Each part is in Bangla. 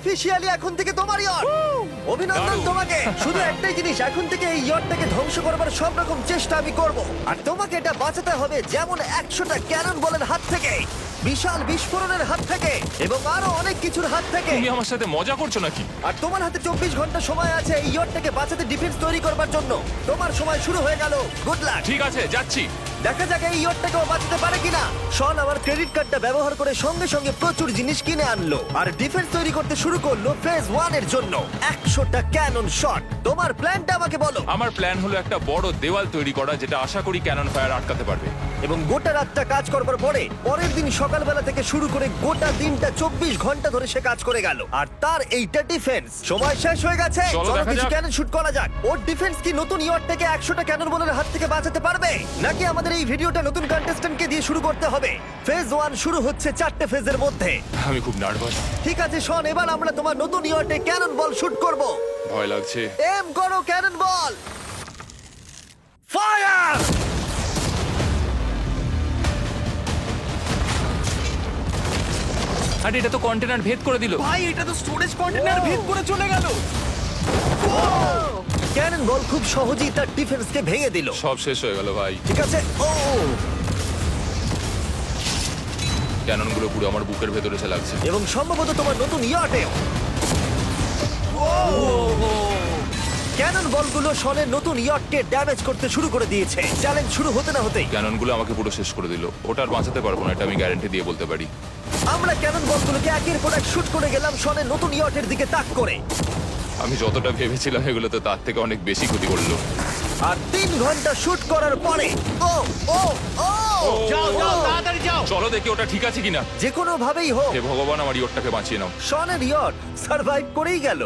অফিসিয়ালি এখন থেকে তোমার ইয়ট। অভিনন্দন দারুণ। তোমাকে। শুধু একটাই জিনিস, এখন থেকে এই ইয়টটাকে ধ্বংস করবার সব রকম চেষ্টা আমি করব, আর তোমাকে এটা বাঁচাতে হবে যেমন 100টা ক্যানন বলের হাত থেকে, বিশাল বিস্ফোরণের হাত থেকে, এবং আরো অনেক কিছুর হাত থেকে। তুমি আমার সাথে মজা করছো নাকি? আর তোমার হাতে 24 ঘন্টা সময় আছে এই ইয়টটাকে বাঁচাতে, ডিফেন্স তৈরি করবার জন্য। তোমার সময় শুরু হয়ে গেল। Good luck. ঠিক আছে, যাচ্ছি। দেখা যাক এই ইয়টটাকেও বাঁচাতে পারে কিনা। শন আমার ক্রেডিট কার্ডটা ব্যবহার করে সঙ্গে সঙ্গে প্রচুর জিনিস কিনে আনলো আর ডিফেন্স তৈরি করতে শুরু করলো ফেজ 1 এর জন্য 100টা ক্যানন শট। তোমার প্ল্যানটা আমাকে বলো। আমার প্ল্যান হলো একটা বড় দেওয়াল তৈরি করা, যেটা আশা করি ক্যানন ফায়ার আটকাতে পারবে। এবং গোটা রাতটা কাজ করবার পরে পরের দিন সকালবেলা থেকে শুরু করে গোটা দিনটা 24 ঘন্টা ধরে সে কাজ করে গেল, আর তার এইটা ডিফেন্স। সময় শেষ হয়ে গেছে। চলো দেখা কিছু যাক। ক্যানন শুট করা যাক। ওর ডিফেন্স কি নতুন ইয়টটাকে 100টা ক্যানন বলের হাত থেকে বাঁচাতে পারবে, নাকি আমাদের এই ভিডিওটা নতুন কন্টেস্ট্যান্টকে দিয়ে শুরু করতে হবে? ফেজ 1 শুরু হচ্ছে 4টে ফেজের মধ্যে। আমি খুব নার্ভাস। ঠিক আছে শন, এবার আমরা তোমার নতুন ইয়টে ক্যানন বল শুট করব। ভয় লাগছে। এম করো ক্যানন বল। ফায়ার! আরে এটা তো কন্টেনার ভেদ করে দিল। ভাই এটা তো স্টোরেজ কন্টেনার ভেদ করে চলে গেল। ক্যানন বল খুব সহজেই তার ডিফেন্সকে ভেঙে দিল। সব শেষ হয়ে গেল ভাই। ঠিক আছে। ও ক্যাননগুলো পুরো আমার বুকের ভেতরে এসে লাগছে। এবং সম্ভবত তোমার নতুন ইয়টেও ক্যানন বলগুলো শনের নতুন ইয়টকে ড্যামেজ করতে শুরু করে দিয়েছে। চ্যালেঞ্জ শুরু হতে না হতেই ক্যাননগুলো আমাকে পুরো শেষ করে দিল। ওটা আর বাঁচাতে পারবো না, এটা আমি গ্যারান্টি দিয়ে বলতে পারি। আমরা ক্যানন বলগুলোকে একের পর এক শুট করে গেলাম শনের নতুন ইয়টের দিকে তাক করে। আমি যতটা ভেবেছিলাম এগুলো তো তার থেকে অনেক বেশি ক্ষতি করলো। আর 3 ঘন্টা শুট করার পরে ও ও ও যাও যাও তাড়াতাড়ি যাও। চলো দেখি ওটা ঠিক আছে কিনা। যে কোনো ভাবেই হোক হে ভগবান, আমার ইয়টটাকে বাঁচিয়ে নাও। শনের ইয়ট সার্ভাইভ করেই গেল।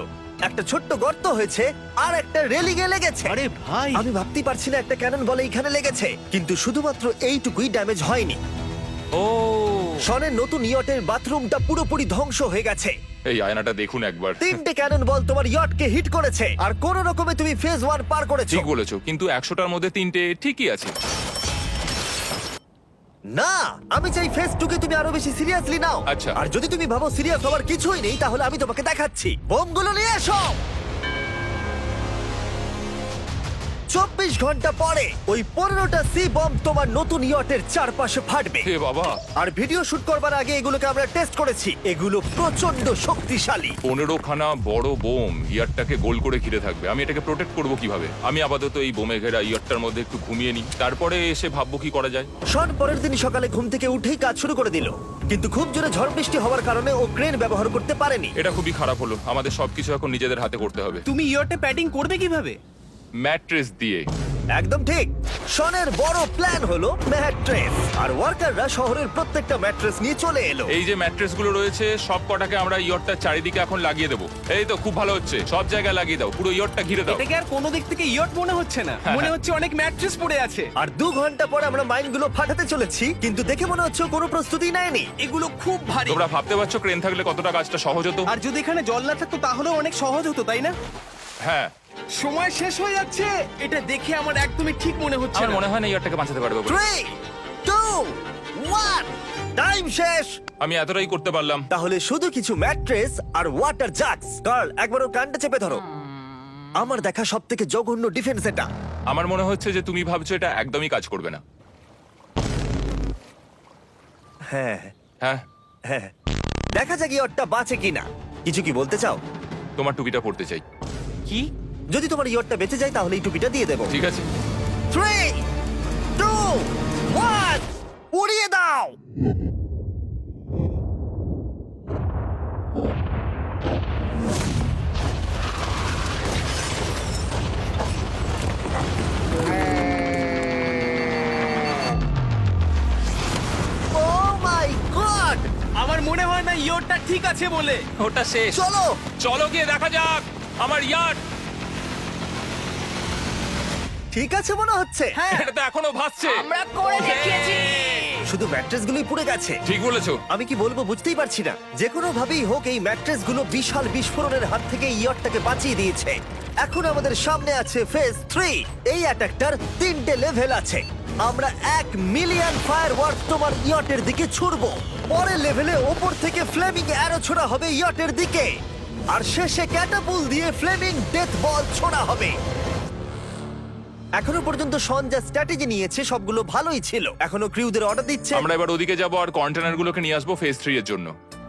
একটা ছোট্ট গর্ত হয়েছে আর একটা রেলিংয়ে লেগেছে। আরে ভাই আমি ভাবতেই পারছি না একটা ক্যানন বলে এইখানে লেগেছে, কিন্তু শুধুমাত্র এইটুকুই ড্যামেজ হয়নি। ও শনের নতুন ইয়টের বাথরুমটা পুরোপুরি ধ্বংস হয়ে গেছে। এই আয়নাটা দেখুন একবার। 3টে ক্যানন বল তোমার ইয়টকে হিট করেছে, আর কোন রকমে তুমি ফেজ 1 পার করেছো। ঠিক বলেছো, কিন্তু 100টার মধ্যে 3টে ঠিকই আছে। না, আমি চাই ফেজ 2 কে তুমি আরো বেশি সিরিয়াসলি নাও। আচ্ছা। আর যদি তুমি ভাবো সিরিয়াস হওয়ার কিছুই নেই, তাহলে আমি তোমাকে দেখাচ্ছি। বোমগুলো নিয়ে এসো। 24 ঘন্টা পরে ওই 15টা সি বম তোমার নতুন ইয়টের চারপাশে ফাটবে। হে বাবা, আর ভিডিও শুট করবার আগে এগুলোকে আমরা টেস্ট করেছি। এগুলো প্রচন্ড শক্তিশালী। 15খানা বড় বোম ইয়ারটাকে গোল করে ঘিরে থাকবে। আমি এটাকে প্রোটেক্ট করব কিভাবে? আমি আপাতত এই বোমে ঘেরা ইয়ারটার মধ্যে একটু ঘুমিয়ে নিই, তারপরে এসে ভাববো কি করা যায়। শন পরের দিন সকালে ঘুম থেকে উঠেই কাজ শুরু করে দিল, কিন্তু খুব জোরে ঝড় বৃষ্টি হওয়ার কারণে ও ক্রেন ব্যবহার করতে পারেনি। এটা খুবই খারাপ হলো। আমাদের সবকিছু এখন নিজেদের হাতে করতে হবে। তুমি ইয়টে প্যাডিং করবে কিভাবে? ম্যাট্রেস দিয়ে। একদম ঠিক। শনের বড় প্ল্যান হলো ম্যাট্রেস, আর ওয়ার্কাররা শহরের প্রত্যেকটা ম্যাট্রেস নিয়ে চলে এলো। এই যে ম্যাট্রেস গুলো রয়েছে সব কটাকে আমরা ইয়রটার চারিদিকে এখন লাগিয়ে দেবো। এই তো খুব ভালো হচ্ছে, সব জায়গায় লাগিয়ে দাও, পুরো ইয়রটা ঘিরে দাও। এটাকে আর কোনো দিক থেকে ইয়ট মনে হচ্ছে না, মনে হচ্ছে অনেক ম্যাট্রেস পড়ে আছে। আর 2 ঘন্টা পরে আমরা মাইনগুলো ফাটাতে চলেছি, কিন্তু দেখে মনে হচ্ছে ও কোনো প্রস্তুতি নেয়নি। এগুলো খুব ভারী। তোমরা ভাবতে পারছো ক্রেন থাকলে কতটা কাজটা সহজ হতো? আর যদি এখানে জল না থাকতো তাহলেও অনেক সহজ হতো, তাই না? হ্যাঁ, সময় শেষ হয়ে যাচ্ছে। এটা দেখে আমার একদমই ঠিক মনে হচ্ছে আমার না। মনে হয় না ইয়রটাকে বাঁচাতে পারবে বলে। 3 2 1 টাইম শেষ। আমি এতটাই করতে পারলাম। তাহলে শুধু কিছু ম্যাট্রেস আর ওয়াটার জাগস। কার্ল, একবার ওর কানটা চেপে ধরো। আমার দেখা সবথেকে জঘন্য ডিফেন্স এটা। আমার মনে হচ্ছে যে তুমি ভাবছো এটা একদমই কাজ করবে না। হ্যাঁ হ্যাঁ, হ্যাঁ, দেখা যাক ইয়টটা বাঁচে কিনা। কিছু কি বলতে চাও? তোমার টুপিটা পড়তে চাই। কি? যদি তোমার ইয়টটা বেঁচে যায় তাহলে এই টুপিটা দিয়ে দেবো। ঠিক আছে। 3 2 1 উড়িয়ে দাও। Oh my God! আমার মনে হয় না ইয়টটা ঠিক আছে বলে। ওটা শেষ। চলো। চলো গিয়ে দেখা যাক আমার ইয়ার্ড। ঠিক আছে মনে হচ্ছে। হ্যাঁ, এটা তো এখনো ভাসছে। আমরা করে দেখিয়েছি। শুধু ম্যাট্রেসগুলোই পুড়ে গেছে। ঠিক বলেছো। আমি কি বলবো বুঝতেই পারছি না। যে কোনো ভাবেই হোক এই ম্যাট্রেসগুলো বিশাল বিস্ফোরণের হাত থেকে ইয়টটাকে বাঁচিয়ে দিয়েছে। এখন আমাদের সামনে আছে ফেজ 3। এই অ্যাটাকটার 3টে লেভেল আছে। আমরা 1 মিলিয়ন ফায়ারওয়ার্ক তোমার ইয়টের দিকে ছুড়বো। পরের লেভেলে ওপর থেকে ফ্লেমিং অ্যারো ছোড়া হবে ইয়টের দিকে। আর শেষে ক্যাটাপুল দিয়ে ফ্লেমিং ডেথ বল ছোড়া হবে। এখনো পর্যন্ত শন যা স্ট্র্যাটেজি নিয়েছে সবগুলো ভালোই ছিল। এখনো ক্রিউদের অর্ডার দিচ্ছে। আমরা এবার ওদিকে যাব আর কন্টেনারগুলোকে নিয়ে আসবো ফেজ 3 এর জন্য।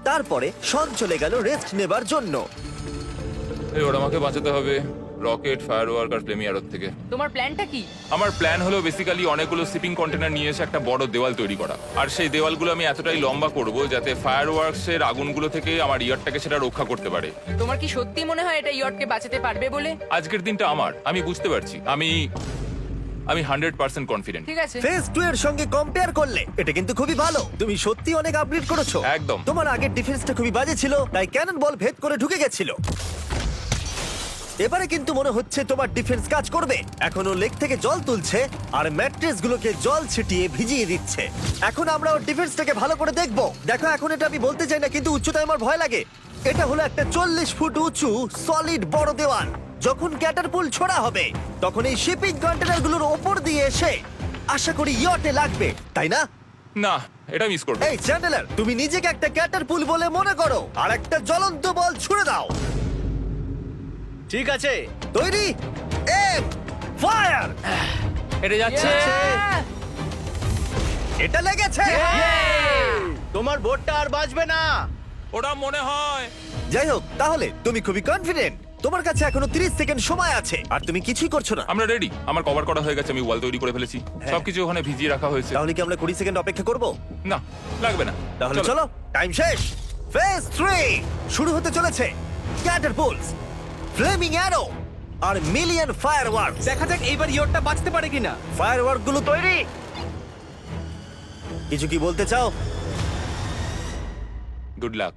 তারপরে শন চলে গেল রেস্ট নেবার জন্য। এই ওরা আমাকে বাঁচাতে হবে রকেট, ফায়ারওয়ার্ক আর ফ্লেমি অ্যারো থেকে। তোমার প্ল্যানটা কি? আমার প্ল্যান হলো বেসিক্যালি অনেকগুলো শিপিং কন্টেনার নিয়ে এসে একটা বড় দেওয়াল তৈরি করা। আর সেই দেওয়ালগুলো আমি এতটাই লম্বা করব যাতে ফায়ারওয়ার্কস এর আগুনগুলো থেকে আমার ইয়ারটাকে সেটা রক্ষা করতে পারে। তোমার কি সত্যি মনে হয় এটা ইয়টকে বাঁচাতে পারবে বলে? আজকের দিনটা আমার, আমি বুঝতে পারছি। আমি 100% কনফিডেন্ট। ঠিক আছে। ফেজ 2 এর সঙ্গে কম্পেয়ার করলে এটা কিন্তু খুবই ভালো। তুমি সত্যি অনেক আপগ্রেড করেছো। একদম। তোমার আগের ডিফেন্সটা খুবই বাজে ছিল, তাই ক্যানন বল ভেদ করে ঢুকে গেছিল। এবারে কিন্তু মনে হচ্ছে তোমার ডিফেন্স কাজ করবে। এখনো লেক থেকে জল তুলছে আর ম্যাট্রেস গুলোকে জল ছিটিয়ে ভিজিয়ে দিচ্ছে। এখন আমরা ওর ডিফেন্সটাকে ভালো করে দেখবো। দেখো, এখন এটা আমি বলতে চাই না, কিন্তু উচ্চতায় আমার ভয় লাগে। এটা হলো একটা 40 ফুট উঁচু সলিড বড় দেওয়াল। যখন ক্যাটারপুল ছোড়া হবে তখন এই শিপিং কন্টেনারগুলোর ওপর দিয়ে এসে আশা করি ইয়টে লাগবে, তাই না? না, এটা মিস করব। এই চ্যান্ডেলার, তুমি নিজেকে একটা ক্যাটারপুল বলে মনে করো আর একটা জ্বলন্ত বল ছুড়ে দাও। ঠিক আছে, তৈরি, এম, ফায়ার! এটা যাচ্ছে। Yeah! এটা লেগেছে। তোমার বোটটা আর বাজবে না। ওটা মনে হয়। যাই হোক, তাহলে তুমি খুবই কনফিডেন্ট। তোমার কাছে এখনো 30 সেকেন্ড সময় আছে আর তুমি কিছুই করছো না। আমরা রেডি, আমার কভার করা হয়ে গেছে, আমি ওয়াল তৈরি করে ফেলেছি, সবকিছু ওখানে ভিজিয়ে রাখা হয়েছে। তাহলে কি আমরা 20 সেকেন্ড অপেক্ষা করব? না, লাগবে না। তাহলে চলো, টাইম শেষ। ফেজ 3 শুরু হতে চলেছে। ক্যাটারপুলস, ফ্লেমিং অ্যারো আর মিলিয়ন ফায়ারওয়ার্কস। দেখা যাক এইবার ইয়টটা বাঁচতে পারে কিনা। ফায়ারওয়ার্ক গুলো তৈরি। কিছু কি বলতে চাও? Good luck.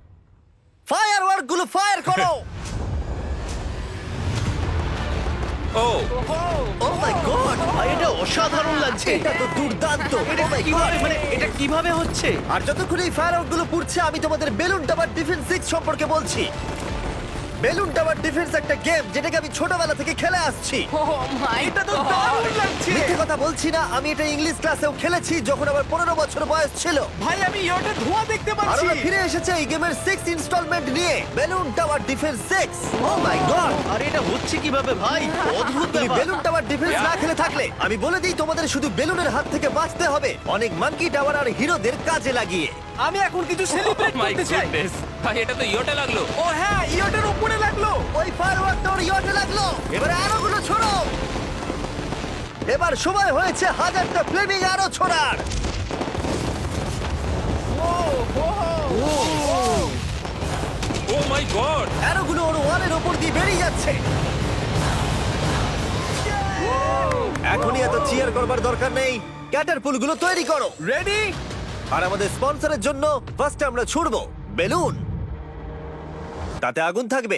ফায়ারওয়ার্ক গুলো ফায়ার করো। ও ও মাই গড, এটা অসাধারণ লাগছে। এটা তো দুর্দান্ত। এটা Oh my কিভাবে, God! মানে এটা কিভাবে হচ্ছে? আর যতক্ষণ এই ফায়ারওয়ার্ক গুলো পুড়ছে আমি তোমাদের বেলুন টাওয়ার ডিফেন্স 6 সম্পর্কে বলছি। বেলুন টাওয়ার ডিফেন্স একটা গেম যেটাকে আমি ছোটবেলা থেকে খেলে আসছি। Oh my এটা তো God! দারুণ লাগছে। মিথ্যে কথা বলছি না, আমি এটা ইংলিশ ক্লাসেও খেলেছি যখন আমার 15 বছর বয়স ছিল। ভাই, আমি ইয়টের ধোঁয়া দেখতে আর পাচ্ছি। ওরা ফিরে এসেছে এই গেমের 6 ইনস্টলমেন্ট নিয়ে, বেলুন টাওয়ার ডিফেন্স 6। ও মাই গড, আর এটা হচ্ছে কিভাবে ভাই? অদ্ভুত তুমি ব্যাপার। বেলুন টাওয়ার ডিফেন্স না খেলে থাকলে আমি বলে দিই তোমাদের শুধু বেলুনের হাত থেকে বাঁচতে হবে অনেক মাঙ্কি টাওয়ার আর হিরোদের কাজে লাগিয়ে। আমি এখন কিছু সেলিব্রেট মাই করতে চাই। গুডনেস, ভাই এটা তো ইয়োটা লাগলো। ও হ্যাঁ, ইয়টের উপরে লাগলো। ওই ফায়ারওয়ার্কটা ওর ইয়টে লাগলো। এবারে আরোগুলো ছোড়ো। এবার সময় হয়েছে 1000টা ফ্লেমিং আরো ছোড়ার। ও মাই গড, অ্যারোগুলো ওর ওয়ালের ওপর দিয়ে বেরিয়ে যাচ্ছে। এখনই এত চিয়ার করবার দরকার নেই, ক্যাটারপুলগুলো তৈরি করো। রেডি? আর আমাদের স্পন্সরের জন্য ফার্স্টে আমরা ছুড়বো বেলুন, তাতে আগুন থাকবে,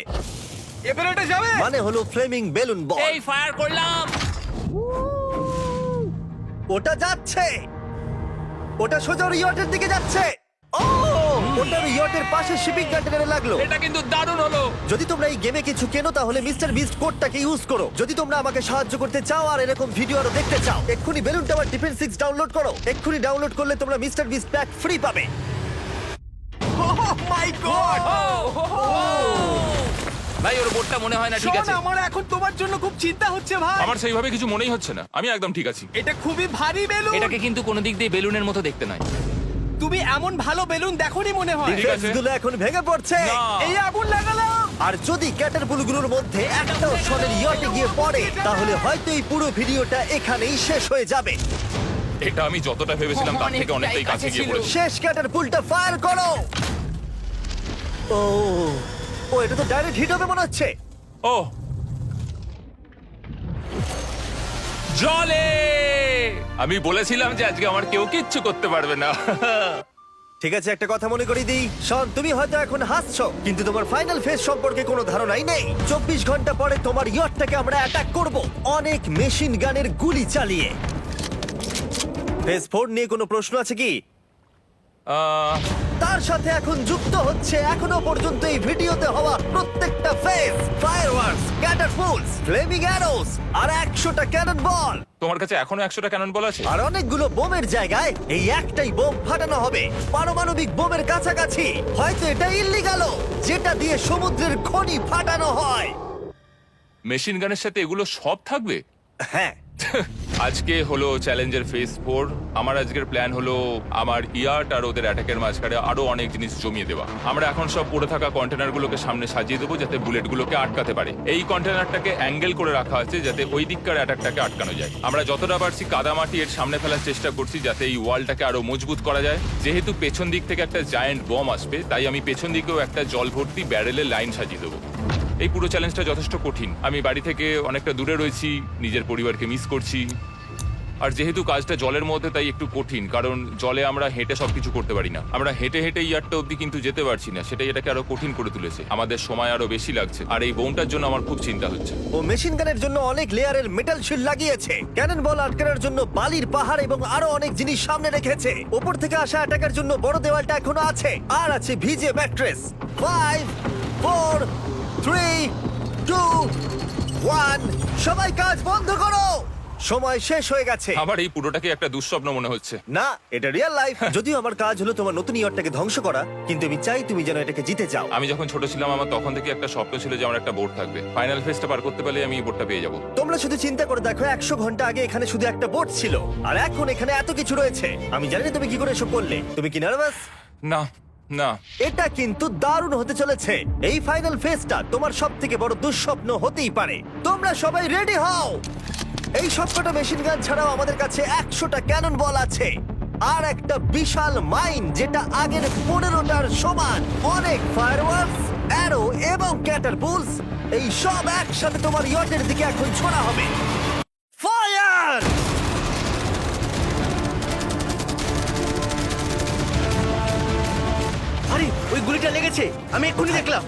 এবার এটা যাবে। মানে হলো ফ্লেমিং বেলুন বল। এই ফায়ার করলাম। ওটা যাচ্ছে, ওটা সোজা ওর ইয়টের দিকে যাচ্ছে। ও, ওটা ওর ইয়টের পাশে শিপিং কন্টেনারে লাগলো। এটা কিন্তু দারুণ হলো। যদি তোমরা এই গেমে কিছু কেনো তাহলে মিস্টার বিস্ট কোডটাকে ইউজ করো। যদি তোমরা আমাকে সাহায্য করতে চাও আর এরকম ভিডিও আরো দেখতে চাও, এক্ষুনি বেলুন টাওয়ার ডিফেন্স 6 ডাউনলোড করো। এক্ষুনি ডাউনলোড করলে তোমরা মিস্টার বিস্ট প্যাক ফ্রি পাবে। ও মাই গড! ভাই ওর বোর্ডটা মনে হয় না ঠিক শোন, আছে। আমার এখন তোমার জন্য খুব চিন্তা হচ্ছে ভাই। আমার সেইভাবে কিছু মনেই হচ্ছে না, আমি একদম ঠিক আছি। এটা খুবই ভারী বেলুন। এটাকে কিন্তু কোনো দিক দিয়ে বেলুনের মতো দেখতে নয়। তুমি এমন ভালো বেলুন দেখোনি মনে হয়। ঠিক আছে। ডিফেন্স গুলো এখন ভেঙে পড়ছে। না। এই আগুন লাগালাম। আর যদি ক্যাটারপুলগুলোর মধ্যে একটাও শনের ইয়টে গিয়ে পড়ে তাহলে হয়তো এই পুরো ভিডিওটা এখানেই শেষ হয়ে যাবে। এটা আমি যতটা ভেবেছিলাম তার থেকে অনেকটাই কাছে গিয়ে পড়েছে। শেষ ক্যাটারপুলটা ফায়ার করো। ও, ও এটা তো ডাইরেক্ট হিট হবে মনে হচ্ছে। ও জলে, আমি বলেছিলাম যে আজকে আমার কেউ কিচ্ছু করতে পারবে না। ঠিক আছে, একটা কথা মনে করিয়ে দিই, শন, তুমি হয়তো এখন হাসছো কিন্তু তোমার ফাইনাল ফেজ সম্পর্কে কোনো ধারণাই নেই। 24 ঘন্টা পরে তোমার ইয়টটাকে আমরা অ্যাটাক করব অনেক মেশিন গানের গুলি চালিয়ে। ফেজ 4 নিয়ে কোনো প্রশ্ন আছে কি? আহ, তার সাথে এখন যুক্ত হচ্ছে এখনো পর্যন্ত এই ভিডিওতে হওয়া প্রত্যেকটা face, fireworks, catapults, flaming arrows আর 100টা ক্যানন বল। তোমার কাছে এখনো 100টা ক্যানন বল আছে? আর অনেকগুলো বোমের জায়গায় এই একটাই বোম ফাটানো হবে, পারমাণবিক বোমের কাছাকাছি। হয়তো এটা ইল্লিগাল, যেটা দিয়ে সমুদ্রের খনি ফাটানো হয়। মেশিন গানের সাথে এগুলো সব থাকবে? হ্যাঁ, আজকে হলো চ্যালেঞ্জের ফেজ 4। আমার আজকের প্ল্যান হলো আমার ইয়ার্ট আর ওদের অ্যাটাকের মাঝখানে আরো অনেক জিনিস জমিয়ে দেওয়া। আমরা এখন সব পড়ে থাকা কন্টেনারগুলোকে সামনে সাজিয়ে দেবো যাতে বুলেটগুলোকে আটকাতে পারে। এই কন্টেনারটাকে অ্যাঙ্গেল করে রাখা আছে যাতে ওই দিককার অ্যাটাকটাকে আটকানো যায়। আমরা যতটা পারছি কাদামাটি এর সামনে ফেলার চেষ্টা করছি যাতে এই ওয়ালটাকে আরো মজবুত করা যায়। যেহেতু পেছন দিক থেকে একটা জায়ান্ট বম আসবে, তাই আমি পেছন দিকেও একটা জল ভর্তি ব্যারেলের লাইন সাজিয়ে দেবো। এই পুরো চ্যালেঞ্জটা যথেষ্ট কঠিন। আমি বাড়ি থেকে অনেকটা দূরে রয়েছি, নিজের পরিবারকে মিস করছি। আর যেহেতু কাজটা জলের মধ্যে, তাই একটু কঠিন, কারণ জলে আমরা হেঁটে সবকিছু করতে পারি না। আমরা হেঁটে হেঁটে ইয়ারটা অব্দি কিন্তু যেতে পারছি না, সেটাই এটাকে আরো কঠিন করে তুলেছে। আমাদের সময় আরো বেশি লাগছে, আর এই বোমটার জন্য আমার খুব চিন্তা হচ্ছে। ও মেশিন গানের জন্য অনেক লেয়ারের মেটাল শিল্ড লাগিয়েছে, ক্যানন বল আটকানোর জন্য বালির পাহাড় এবং আরো অনেক জিনিস সামনে রেখেছে। ওপর থেকে আসা অ্যাটাকের জন্য বড় দেওয়ালটা এখনো আছে, আর আছে ভিজে ম্যাট্রেস। 5 4 3 2 1 সবাই কাজ বন্ধ করো, সময় শেষ হয়ে গেছে। আমার এই পুরোটাকে একটা দুঃস্বপ্ন মনে হচ্ছে। না, এটা রিয়েল লাইফ। যদিও আমার কাজ হলো তোমার নতুন ইয়ারটাকে ধ্বংস করা, কিন্তু আমি চাই তুমি যেন এটাকে জিতে যাও। আমি যখন ছোট ছিলাম, আমার তখন থেকে একটা স্বপ্ন ছিল যে আমার একটা বোট থাকবে। ফাইনাল ফেজটা পার করতে পারলে আমি এই বোটটা পেয়ে যাবো। তোমরা শুধু চিন্তা করে দেখো, 100 ঘন্টা আগে এখানে শুধু একটা বোট ছিল, আর এখন এখানে এত কিছু রয়েছে। আমি জানি না তুমি কি করে এসব করলে। তুমি কি নার্ভাস? না না, এটা কিন্তু দারুণ হতে চলেছে। এই ফাইনাল ফেজটা তোমার সবথেকে বড় দুঃস্বপ্ন হতেই পারে। তোমরা সবাই রেডি হও। এই সবকটা মেশিন গান ছাড়াও আমাদের কাছে 100টা ক্যানন বল আছে, আর একটা বিশাল মাইন যেটা আগের 15টার সমান। অনেক ফায়ারওয়ার্কস, অ্যারো এবং ক্যাটারপুলস, এই সব একসাথে তোমার ইয়টের দিকে এখন ছোড়া হবে। ফায়ার! আরে ওই গুলিটা লেগেছে, আমি এক্ষুনি দেখলাম।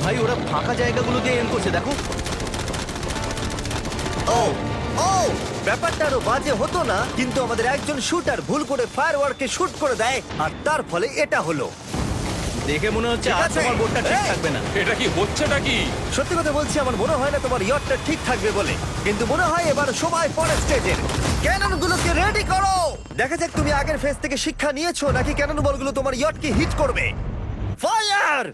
ভাই ওরা ফাঁকা জায়গাগুলো দিয়ে এম করছে, দেখো। ও ও ব্যাপারটা আরো বাজে হতো না, কিন্তু আমাদের একজন শুটার ভুল করে ফায়ারওয়ার্ককে শুট করে দেয়, আর তার ফলে এটা হলো। দেখে মনে হচ্ছে ঠিক আর আছে। তোমার বোটটা ঠিক এই! থাকবে না। এটা কি হচ্ছেটা কি? সত্যি কথা বলছি, আমার মনে হয় না তোমার ইয়টটা ঠিক থাকবে বলে, কিন্তু মনে হয় এবার সময় পরের স্টেজের। ক্যাননগুলোকে রেডি করো। দেখা যাক তুমি আগের ফেজ থেকে শিক্ষা নিয়েছো নাকি ক্যানন বলগুলো তোমার ইয়টকে হিট করবে। ফায়ার!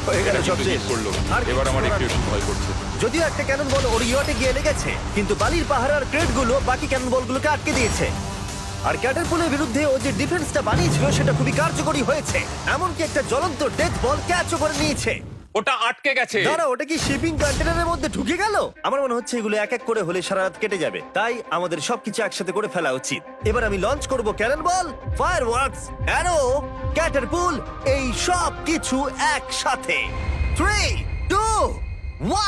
হয়ে গেল এটা সব কিন্তু শেষ। hit করলো। আর এবার আমার কিছু একটু একটু ভয় করছে। যদিও একটা ক্যানন বল ওর ইয়টে গিয়ে লেগেছে, কিন্তু বালির পাহাড় আর ক্রেটগুলো বাকি ক্যানন বলগুলোকে আটকে দিয়েছে। আর ক্যাটারপুলের বিরুদ্ধে ও যে ডিফেন্সটা বানিয়েছিল সেটা খুবই কার্যকরী হয়েছে। এমনকি একটা জ্বলন্ত ডেথ বল ক্যাচও করে নিয়েছে। ওটা আটকে গেছে। দাঁড়া, ওটা কি শিপিং কন্টেনারের মধ্যে ঢুকে গেল? আমার মনে হচ্ছে এগুলো এক এক করে হলে সারা রাত কেটে যাবে, তাই আমাদের সবকিছু একসাথে করে ফেলা উচিত। এবার আমি লঞ্চ করব ক্যানন বল, ফায়ারওয়ার্কস, অ্যারো, ক্যাটারপুল, এই সব কিছু একসাথে। 3 2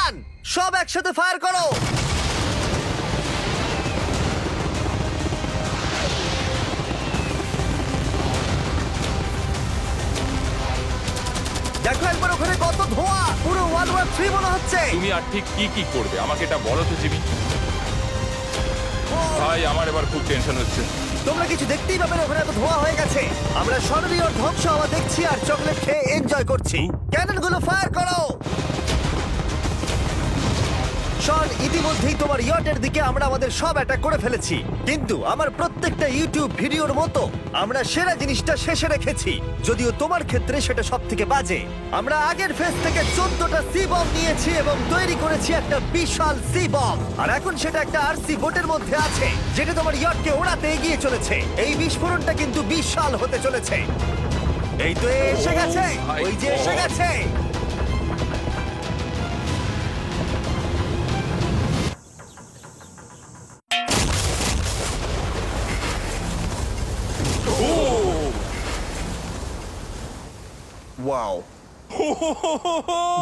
1 সব একসাথে ফায়ার করো। দেখো একবার ওখানে কত ধোঁয়া, পুরো ওয়ার্ল্ড ওয়ার 3 মনে হচ্ছে। তুমি আর ঠিক কি কি করবে আমাকে এটা বলো তো জিমি। ভাই আমার এবার খুব টেনশন হচ্ছে। তোমরা কিছু দেখতেই পাবে না, ওখানে এত ধোঁয়া হয়ে গেছে। আমরা সরাসরি ওর ধ্বংস হওয়া দেখছি আর চকলেট খেয়ে এনজয় করছি। ক্যাননগুলো ফায়ার করো। শন, ইতিমধ্যেই তোমার ইয়টের দিকে আমরা আমাদের সব অ্যাটাক করে ফেলেছি, কিন্তু আমার প্রত্যেকটা ইউটিউব ভিডিওর মতো আমরা সেরা জিনিসটা শেষে রেখেছি। যদিও তোমার ক্ষেত্রে সেটা সব থেকে বাজে। আমরা আগের ফেজ থেকে 14টা সি বম নিয়েছি এবং তৈরি করেছি একটা বিশাল সি বম, আর এখন সেটা একটা আরসি বোটের মধ্যে আছে যেটা তোমার ইয়টকে ওড়াতে এগিয়ে চলেছে। এই বিস্ফোরণটা কিন্তু বিশাল হতে চলেছে। এই তো এসে গেছে, ওই যে এসে গেছে। ওয়াও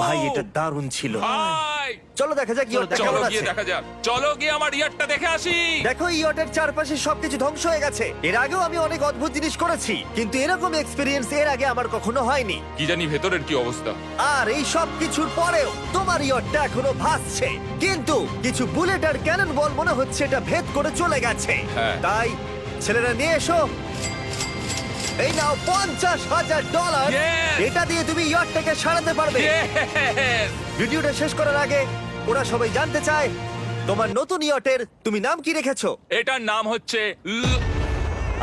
ভাই, এটা দারুণ ছিল। ভাই চলো দেখা যাক ইয়টটা চলো কেমন গিয়ে আছে। দেখা যাক, চলো গিয়ে আমার ইয়ারটা দেখে আসি। দেখো ইয়টের চারপাশে সবকিছু ধ্বংস হয়ে গেছে। এর আগেও আমি অনেক অদ্ভুত জিনিস করেছি, কিন্তু এরকম এক্সপেরিয়েন্স এর আগে আমার কখনো হয়নি। কি জানি ভেতরের কি অবস্থা। আর এই সব কিছুর পরেও তোমার ইয়টটা এখনো ভাসছে, কিন্তু কিছু বুলেট আর ক্যানন বল মনে হচ্ছে এটা ভেদ করে চলে গেছে। হ্যাঁ। তাই ছেলেরা নিয়ে এসো, এই নাও $50,000। Yes! এটা দিয়ে তুমি ইয়টটাকে সারাতে পারবে। Yes! ভিডিওটা শেষ করার আগে ওরা সবাই জানতে চায় তোমার নতুন ইয়টের তুমি নাম কি রেখেছো। এটার নাম হচ্ছে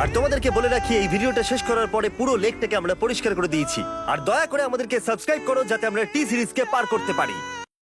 আর তোমাদেরকে বলে রাখি, এই ভিডিওটা শেষ করার পরে পুরো লেকটাকে আমরা পরিষ্কার করে দিয়েছি। আর দয়া করে আমাদেরকে সাবস্ক্রাইব করো যাতে আমরা টি সিরিজকে পার করতে পারি।